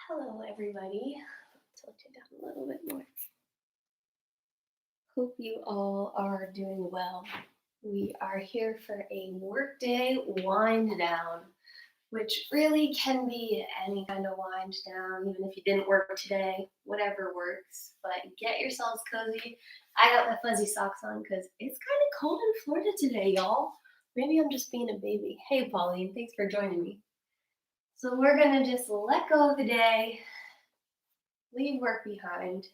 Hello, everybody. Tilt it down a little bit more. Hope you all are doing well. We are here for a workday wind down, which really can be any kind of wind down, even if you didn't work today, whatever works. But get yourselves cozy. I got my fuzzy socks on because it's kind of cold in Florida today, y'all. Maybe I'm just being a baby. Hey, Pauline, thanks for joining me. So, we're going to just let go of the day, leave work behind,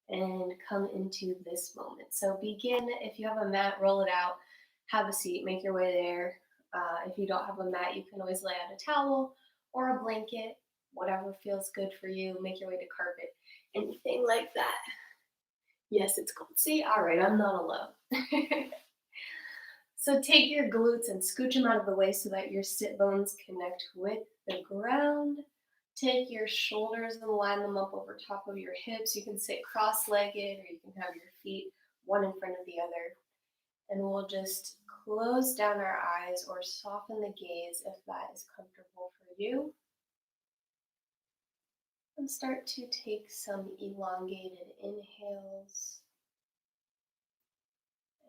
and come into this moment. So begin, if you have a mat, roll it out, have a seat, make your way there. If you don't have a mat, you can always lay out a towel or a blanket, whatever feels good for you. Make your way to carpet, anything like that. Yes, it's cold. See, all right, I'm not alone. So take your glutes and scooch them out of the way so that your sit bones connect with the ground. Take your shoulders and line them up over top of your hips. You can sit cross-legged or you can have your feet one in front of the other. And we'll just close down our eyes or soften the gaze if that is comfortable for you. And start to take some elongated inhales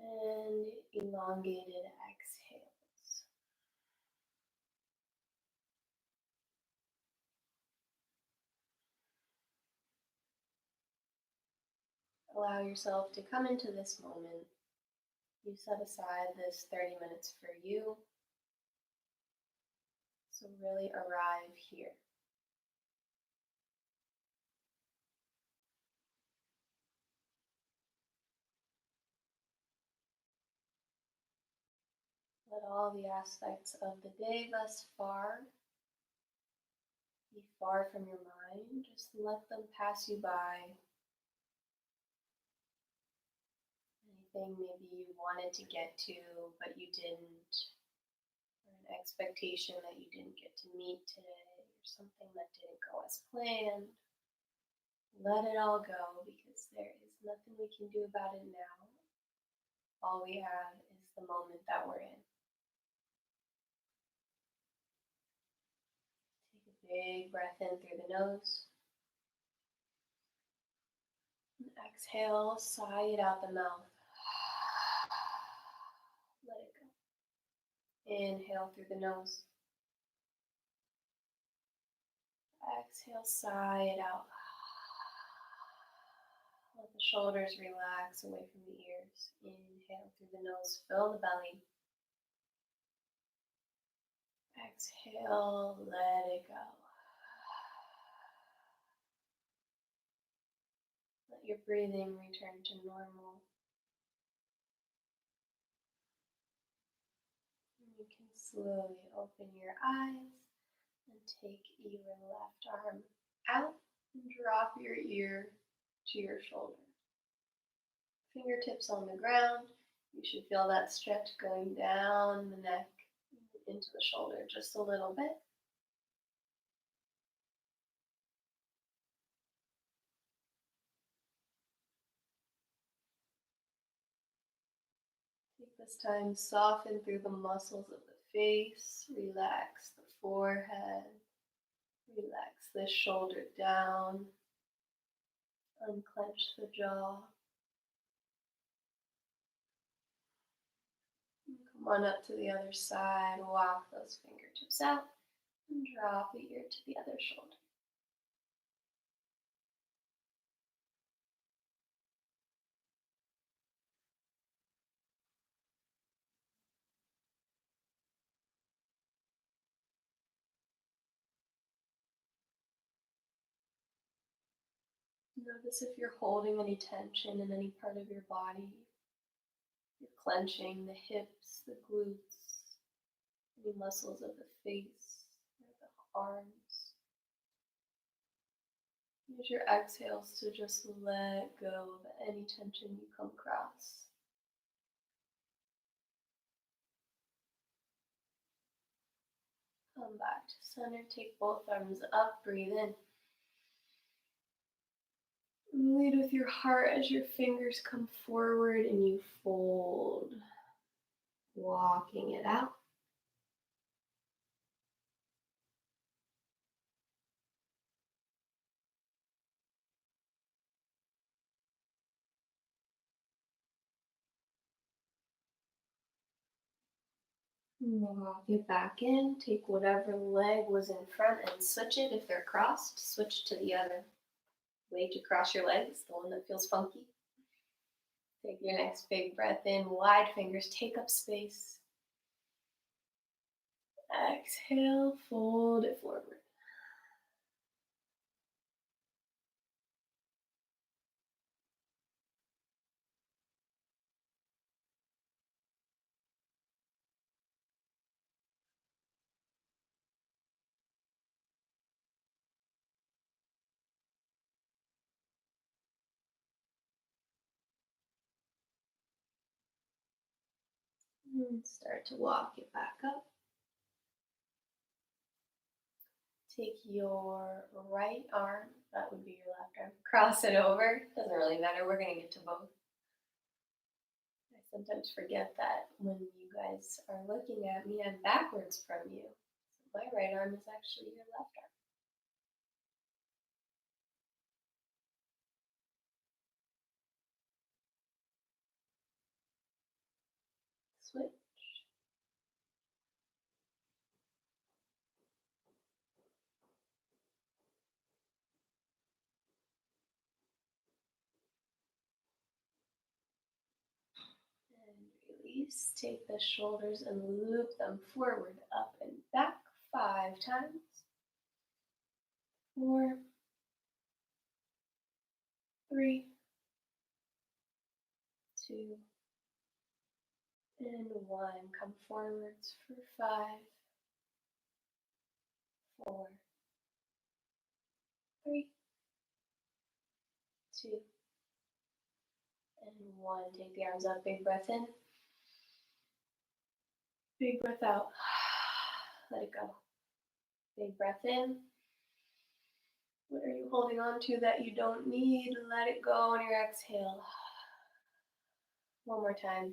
and elongated exhales. Allow yourself to come into this moment. You set aside this 30 minutes for you. So really arrive here. Let all the aspects of the day thus far be far from your mind. Just let them pass you by. Anything maybe you wanted to get to, but you didn't, or an expectation that you didn't get to meet today, or something that didn't go as planned. Let it all go because there is nothing we can do about it now. All we have is the moment that we're in. Take a big breath in through the nose. And exhale, sigh it out the mouth. Let it go. Inhale through the nose. Exhale, sigh it out. Let the shoulders relax away from the ears. Inhale through the nose, fill the belly. Exhale, let it go. Let your breathing return to normal. You can slowly open your eyes and take your left arm out and drop your ear to your shoulder. Fingertips on the ground. You should feel that stretch going down the neck into the shoulder just a little bit. Take this time, soften through the muscles of the face, relax the forehead, relax the shoulder down, unclench the jaw. Come on up to the other side, walk those fingertips out, and drop the ear to the other shoulder. Notice if you're holding any tension in any part of your body. You're clenching the hips, the glutes, any muscles of the face or the arms. Use your exhales to just let go of any tension you come across. Come back to center, take both arms up, breathe in. Lead with your heart as your fingers come forward and you fold, walking it out. Walk it back in. Take whatever leg was in front and switch it. If they're crossed, switch to the other way to cross your legs, the one that feels funky. Take your next big breath in. Wide fingers, take up space. Exhale, fold it forward. And start to walk it back up. Take your right arm, that would be your left arm, cross it over. Doesn't really matter, we're gonna get to both. I sometimes forget that when you guys are looking at me, I'm backwards from you. So my right arm is actually your left arm. Switch. And release. Take the shoulders and loop them forward, up and back 5 times. 4, 3, 2, and 1. Come forwards for 5, 4, 3, 2, and 1. Take the arms up, big breath in. Big breath out. Let it go. Big breath in. What are you holding on to that you don't need? Let it go on your exhale. One more time.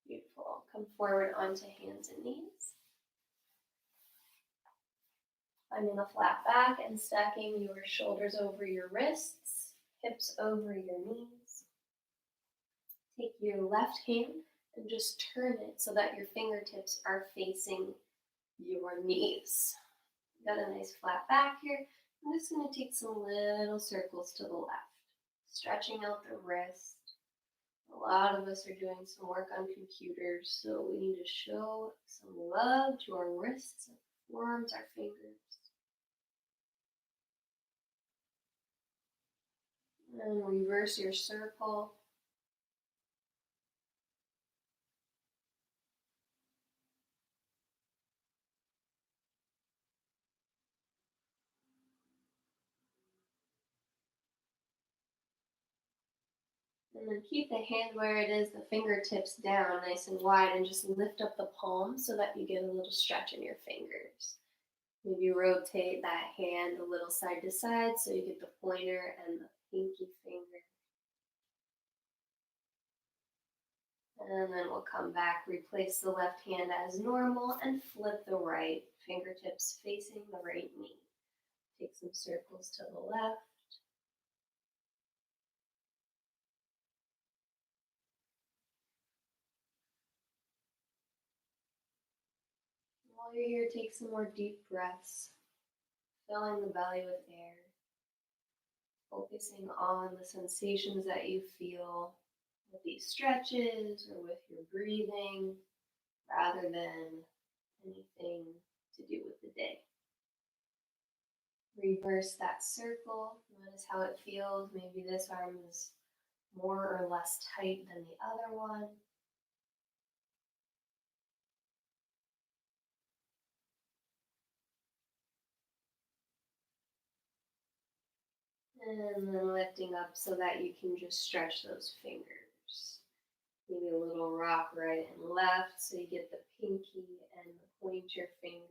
Beautiful. Come forward onto hands and knees. Finding a flat back and stacking your shoulders over your wrists, hips over your knees. Take your left hand and just turn it so that your fingertips are facing your knees. Got a nice flat back here. I'm just going to take some little circles to the left, stretching out the wrist. A lot of us are doing some work on computers, so we need to show some love to our wrists, our forearms, our fingers. And reverse your circle. And then keep the hand where it is, the fingertips down nice and wide, and just lift up the palm so that you get a little stretch in your fingers. Maybe rotate that hand a little side to side so you get the pointer and the pinky finger. And then we'll come back, replace the left hand as normal, and flip the right, fingertips facing the right knee. Take some circles to the left. While you're here, take some more deep breaths, filling the belly with air, focusing on the sensations that you feel with these stretches or with your breathing, rather than anything to do with the day. Reverse that circle. Notice how it feels. Maybe this arm is more or less tight than the other one. And then lifting up so that you can just stretch those fingers. Maybe a little rock right and left so you get the pinky and the pointer finger.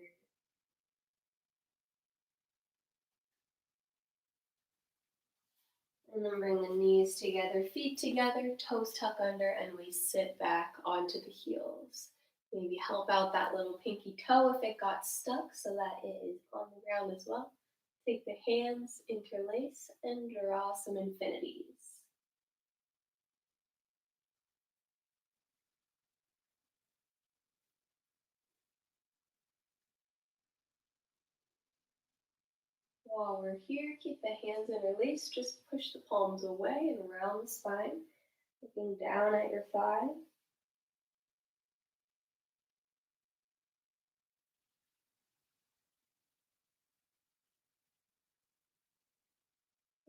And then bring the knees together, feet together, toes tuck under, and we sit back onto the heels. Maybe help out that little pinky toe if it got stuck so that it is on the ground as well. Take the hands, interlace, and draw some infinities. While we're here, keep the hands interlaced. Just push the palms away and around the spine, looking down at your thigh.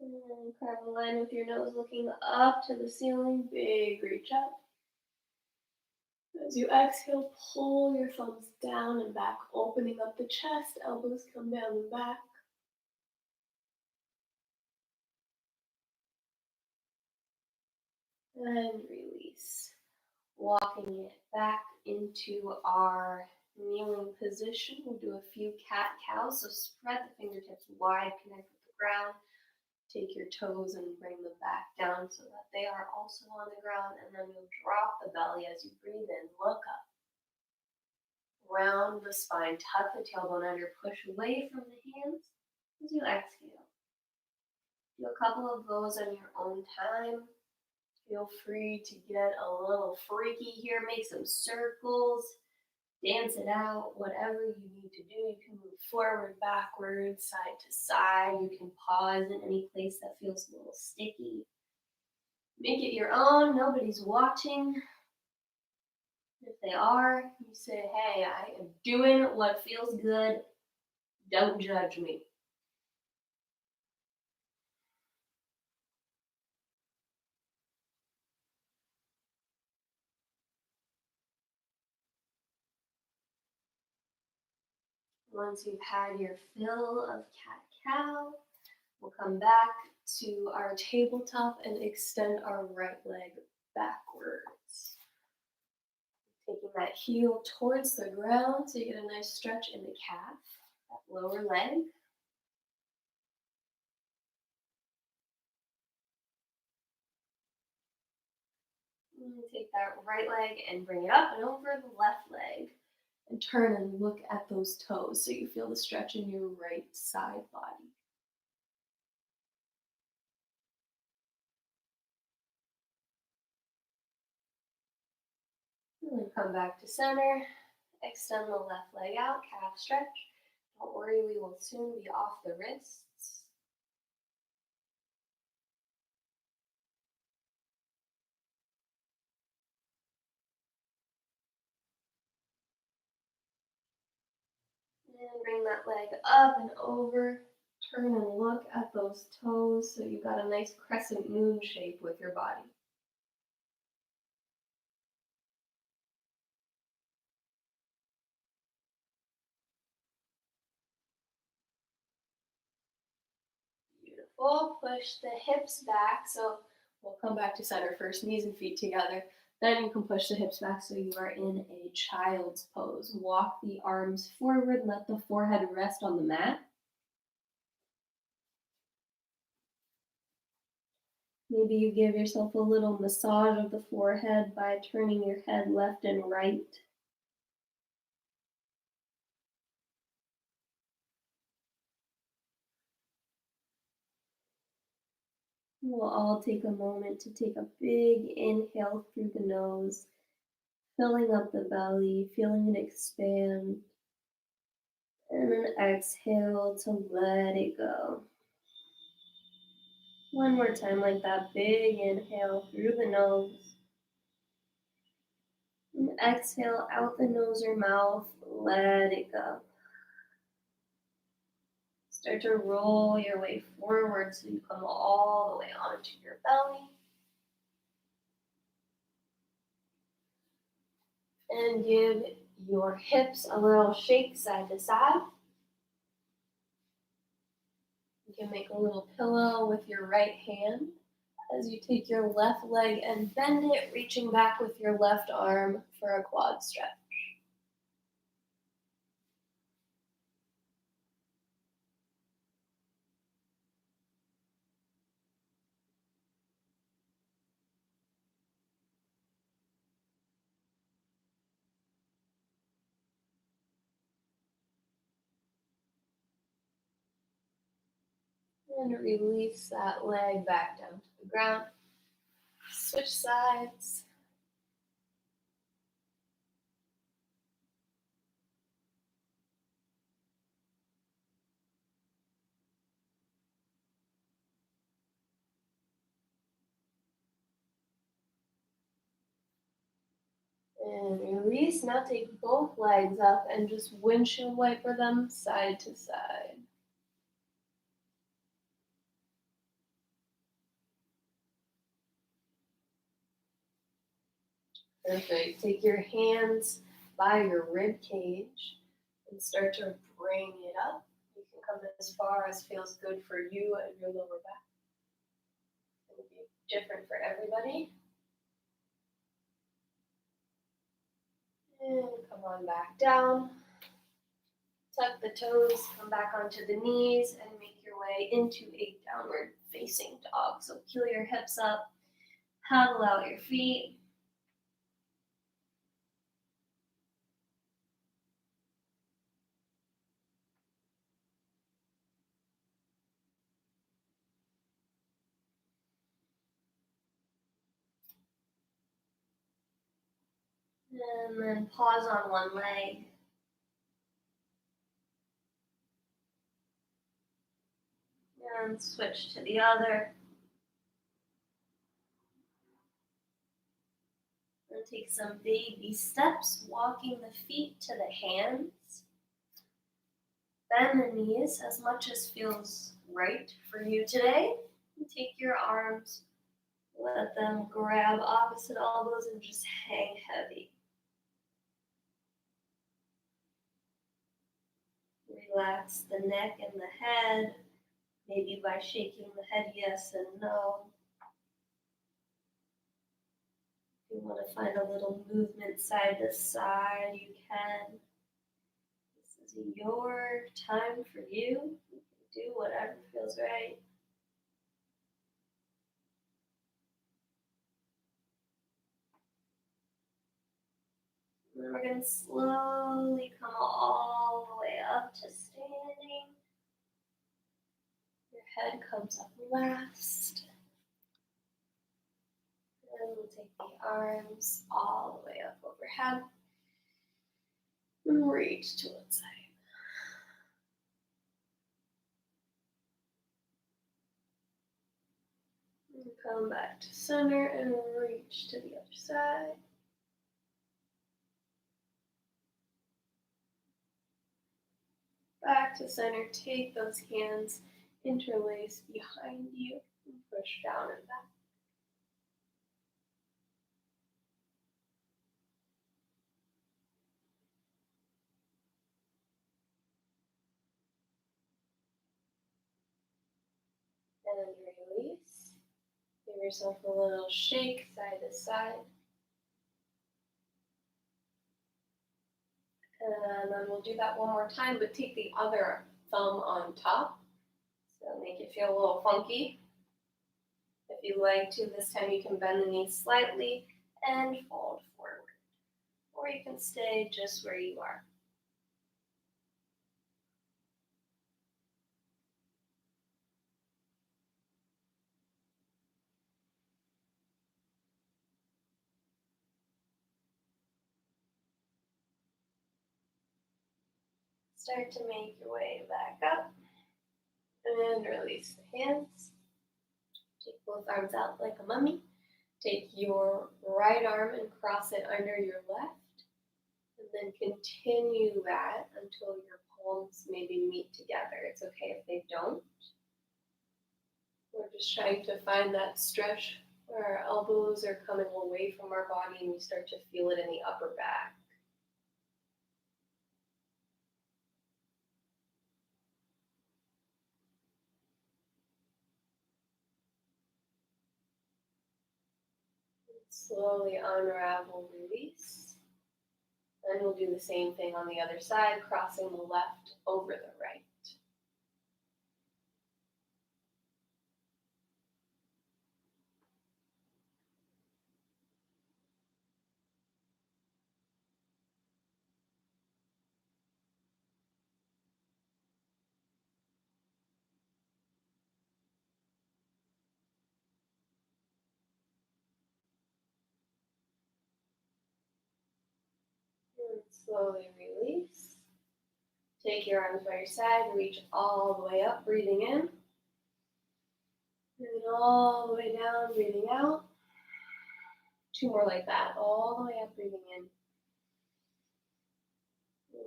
And then carve a line with your nose looking up to the ceiling. Big reach up. As you exhale, pull your thumbs down and back, opening up the chest. Elbows come down and back. And release. Walking it back into our kneeling position. We'll do a few cat-cows. So spread the fingertips wide, connect with the ground. Take your toes and bring them back down so that they are also on the ground. And then you'll drop the belly as you breathe in. Look up. Round the spine. Tuck the tailbone under. Push away from the hands as you exhale. Do a couple of those on your own time. Feel free to get a little freaky here. Make some circles. Dance it out. Whatever you need to do. You can move forward, backwards, side to side. You can pause in any place that feels a little sticky. Make it your own. Nobody's watching. If they are, you say, hey, I am doing what feels good. Don't judge me. Once you've had your fill of cat-cow, we'll come back to our tabletop and extend our right leg backwards. Taking that heel towards the ground so you get a nice stretch in the calf, that lower leg. And take that right leg and bring it up and over the left leg. And turn and look at those toes so you feel the stretch in your right side body. And then come back to center. Extend the left leg out, calf stretch. Don't worry, we will soon be off the wrists. And bring that leg up and over. Turn and look at those toes so you've got a nice crescent moon shape with your body. Beautiful. Push the hips back. So we'll come back to center first, knees and feet together. Then you can push the hips back so you are in a child's pose. Walk the arms forward. Let the forehead rest on the mat. Maybe you give yourself a little massage of the forehead by turning your head left and right. We'll all take a moment to take a big inhale through the nose, filling up the belly, feeling it expand. And then exhale to let it go. One more time like that, big inhale through the nose. And exhale out the nose or mouth, let it go. Start to roll your way forward so you come all the way onto your belly. And give your hips a little shake side to side. You can make a little pillow with your right hand as you take your left leg and bend it, reaching back with your left arm for a quad stretch. And release that leg back down to the ground. Switch sides. And release. Now take both legs up and just windshield wiper them side to side. Perfect. Take your hands by your rib cage and start to bring it up. You can come as far as feels good for you and your lower back. It will be different for everybody. And come on back down. Tuck the toes, come back onto the knees, and make your way into a downward facing dog. So peel your hips up, paddle out your feet. And then pause on one leg. And switch to the other. And take some baby steps, walking the feet to the hands. Bend the knees as much as feels right for you today. And take your arms, let them grab opposite elbows and just hang heavy. Relax the neck and the head, maybe by shaking the head yes and no. If you want to find a little movement side to side, you can. This is your time for you. You can do whatever feels right. And then we're going to slowly come all the way up to standing. Your head comes up last. And we'll take the arms all the way up overhead. And reach to one side. And come back to center and reach to the other side. Back to center, take those hands, interlace behind you, and push down and back. And release. Give yourself a little shake side to side. And then we'll do that one more time, but take the other thumb on top. So make it feel a little funky. If you like to, this time you can bend the knees slightly and fold forward. Or you can stay just where you are. Start to make your way back up. And release the hands. Take both arms out like a mummy. Take your right arm and cross it under your left. And then continue that until your palms maybe meet together. It's okay if they don't. We're just trying to find that stretch where our elbows are coming away from our body and we start to feel it in the upper back. Slowly unravel, release. Then we'll do the same thing on the other side, crossing the left over the right. And slowly release. Take your arms by your side, reach all the way up, breathing in. And all the way down, breathing out. Two more like that, all the way up, breathing in.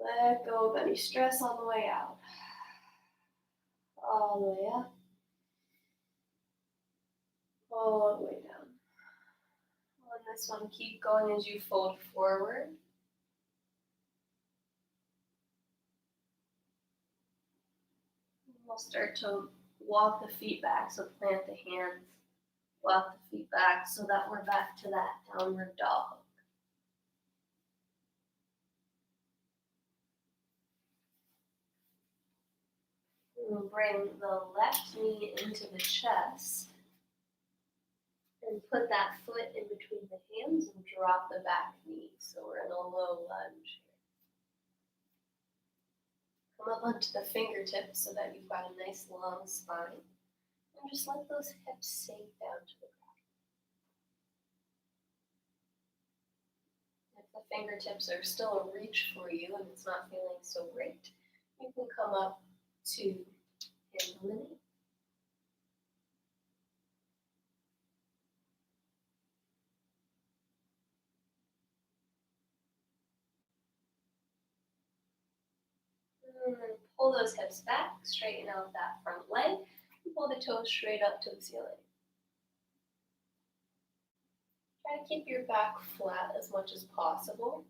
Let go of any stress on the way out. All the way up, all the way down. On this one, keep going as you fold forward. We'll start to walk the feet back, so plant the hands, walk the feet back so that we're back to that downward dog. We'll bring the left knee into the chest and put that foot in between the hands and drop the back knee. So we're in a low lunge. Come up onto the fingertips so that you've got a nice long spine. And just let those hips sink down to the ground. If the fingertips are still a reach for you and it's not feeling so great, you can come up to hands on the knee. And then pull those hips back, straighten out that front leg, and pull the toes straight up to the ceiling. Try to keep your back flat as much as possible.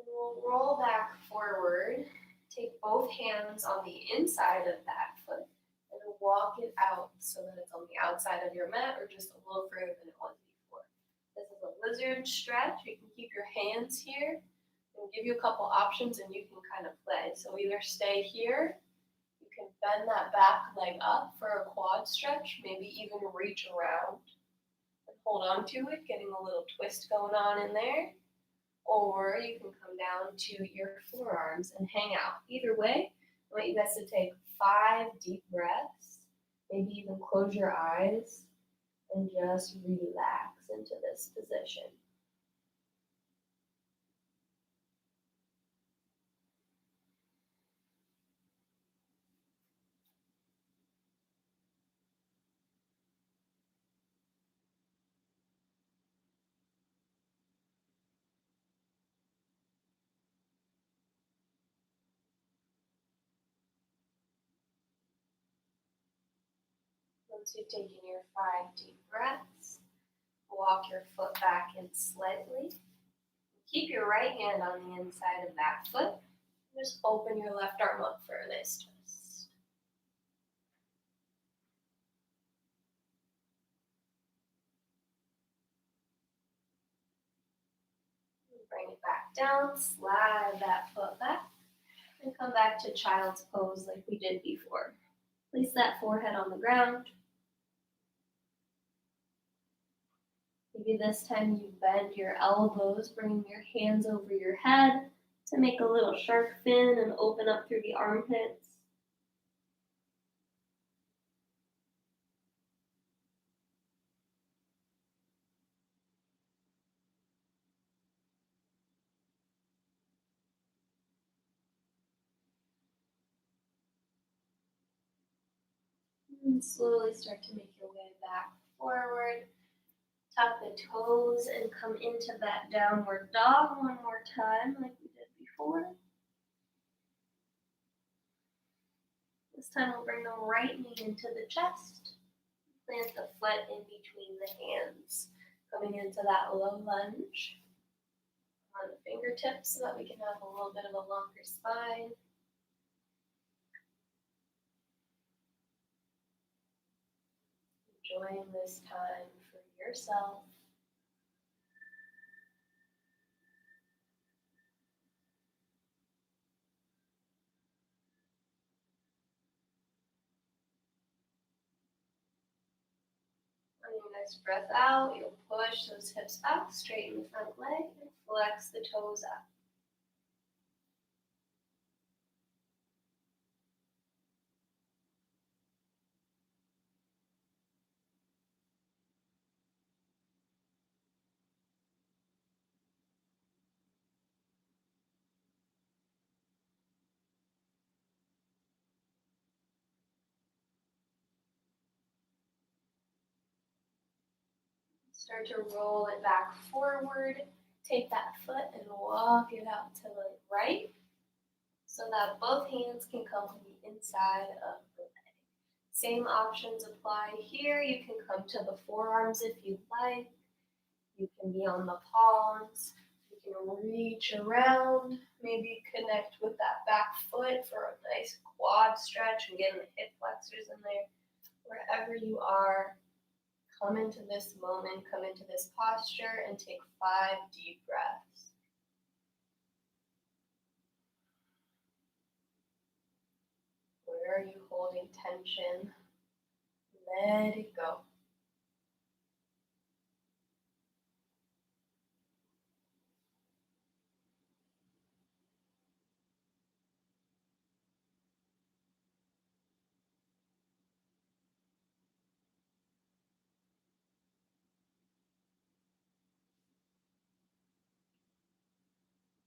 We'll roll back forward, take both hands on the inside of that foot, and walk it out so that it's on the outside of your mat or just a little further than it was before. This is a lizard stretch. You can keep your hands here and give you a couple options and you can kind of play. So either stay here, you can bend that back leg up for a quad stretch, maybe even reach around and hold on to it, getting a little twist going on in there. Or you can come down to your forearms and hang out. Either way, I want you guys to take 5 deep breaths, maybe even close your eyes and just relax into this position. Once you've taken your 5 deep breaths, walk your foot back in slightly. Keep your right hand on the inside of that foot. Just open your left arm up for a nice twist. Bring it back down, slide that foot back, and come back to child's pose like we did before. Place that forehead on the ground. Maybe this time you bend your elbows, bringing your hands over your head to make a little shark fin and open up through the armpits. And slowly start to make your way back forward. Tuck the toes and come into that downward dog one more time like we did before. This time we'll bring the right knee into the chest. Plant the foot in between the hands, coming into that low lunge on the fingertips so that we can have a little bit of a longer spine. Enjoying this time for yourself. On your next breath out, you'll push those hips back, straighten the front leg, and flex the toes up. Start to roll it back forward. Take that foot and walk it out to the right so that both hands can come to the inside of the leg. Same options apply here. You can come to the forearms if you'd like. You can be on the palms. You can reach around, maybe connect with that back foot for a nice quad stretch and getting the hip flexors in there. Wherever you are, come into this moment, come into this posture, and take 5 deep breaths. Where are you holding tension? Let it go.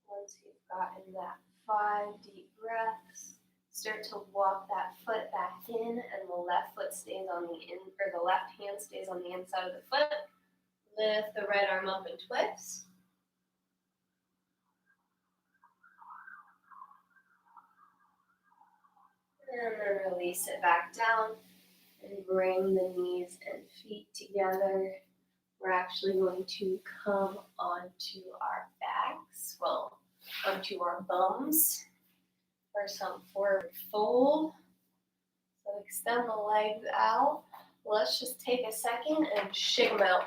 Once you've gotten that 5 deep breaths, start to walk that foot back in, and the left foot stays on the in, or the left hand stays on the inside of the foot. Lift the right arm up and twist. And then release it back down and bring the knees and feet together. We're actually going to come onto our backs, well, onto our bums for some forward fold. So extend the legs out. Let's just take a second and shake them out.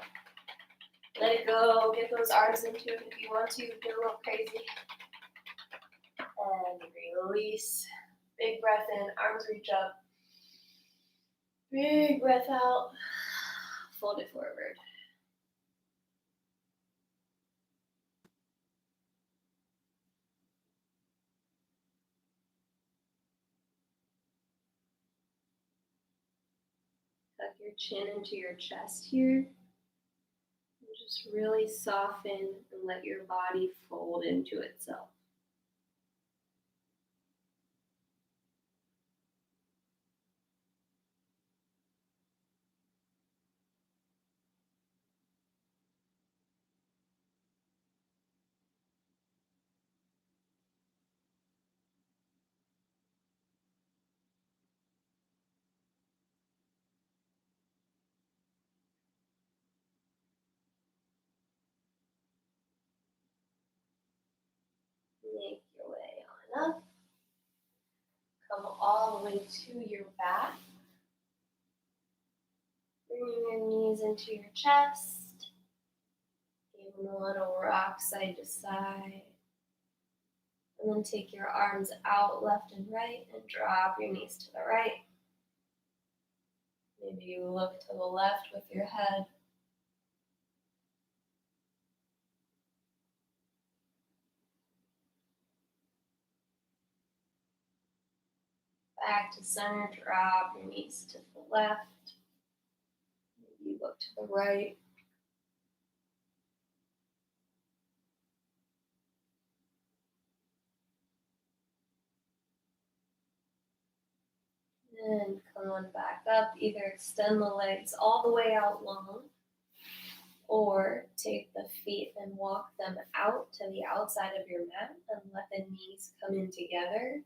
Let it go. Get those arms into it if you want to. Get a little crazy. And release. Big breath in. Arms reach up. Big breath out. Fold it forward. Tuck your chin into your chest here. And just really soften and let your body fold into itself. Make your way on up. Come all the way to your back. Bringing your knees into your chest. Give them a little rock side to side. And then take your arms out left and right and drop your knees to the right. Maybe you look to the left with your head. Back to center, drop your knees to the left. Maybe you look to the right. And come on back up. Either extend the legs all the way out long, or take the feet and walk them out to the outside of your mat and let the knees come in together.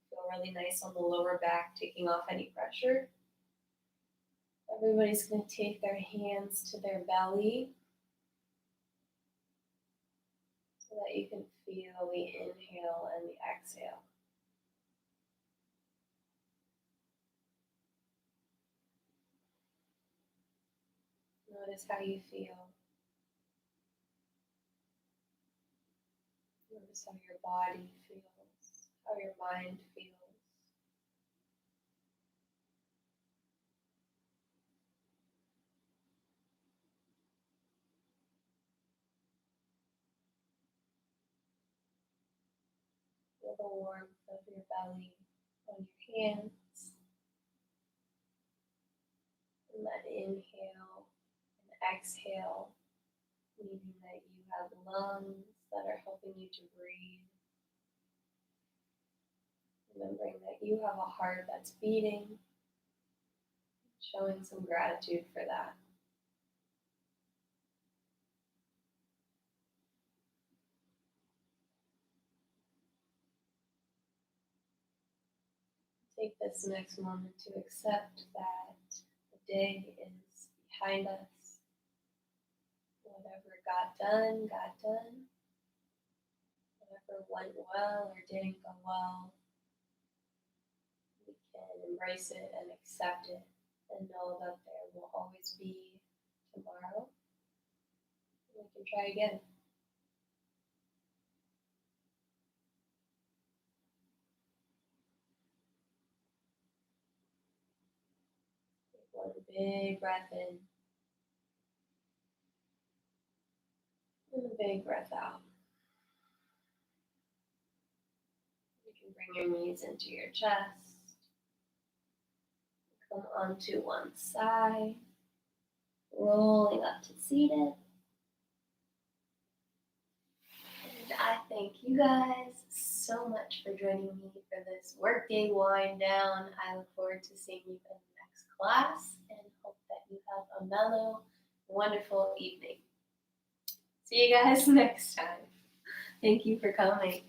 Feel really nice on the lower back, taking off any pressure. Everybody's going to take their hands to their belly so that you can feel the inhale and the exhale. Notice how you feel. Notice how your body feels, how your mind feels. Feel the warmth of your belly on your hands. And that inhale and exhale, meaning that you have lungs that are helping you to breathe. Remembering that you have a heart that's beating, showing some gratitude for that. Take this next moment to accept that the day is behind us. Whatever got done, got done. Whatever went well or didn't go well, we can embrace it and accept it and know that there will always be tomorrow. We can try again. Take one big breath in and a big breath out. You can bring your knees into your chest. Come onto one side, rolling up to seated. And I thank you guys so much for joining me for this workday wind down. I look forward to seeing you in the next class and hope that you have a mellow, wonderful evening. See you guys next time. Thank you for coming.